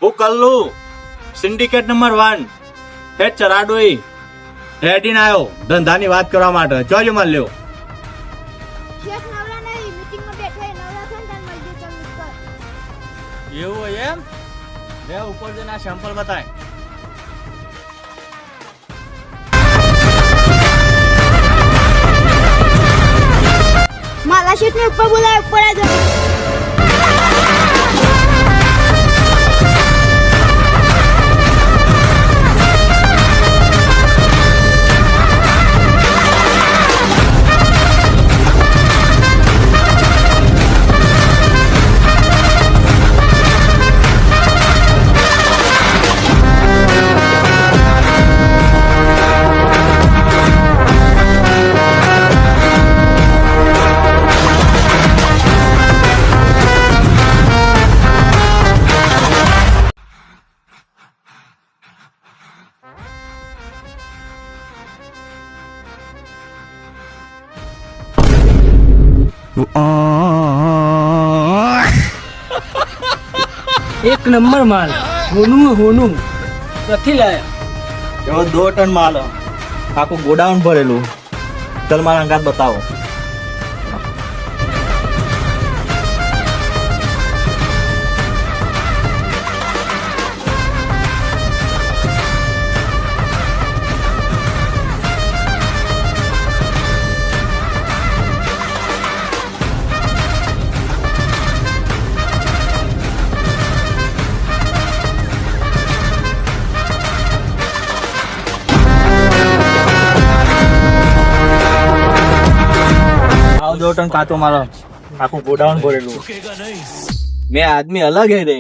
હું Kallu syndicate number 1 હેડ ચરાડોઈ ready ના આવ્યો ધંધાની વાત કરવા માટે જોજો માર લ્યો શેઠ નવરા નહીં મીટિંગમાં બેઠા નવરા થઈને તને મળી જશે મિસ્ટર. એવું હોય એમ લે ઉપર જઈને આ સેમ્પલ બતાય મારા શેઠને ઉપર બોલાય ઉપર આ જો. એક નંબર માલ હોનું હોનું નથી લાયા. એવો 2 ટન માલ આખું ગોડાઉન ભરેલું ચલ મારા અંગાત બતાવો આવ 2 ટન કાચો માલ આખું ગોડાઉન ભરેલું મેં આદમી અલગ હે રે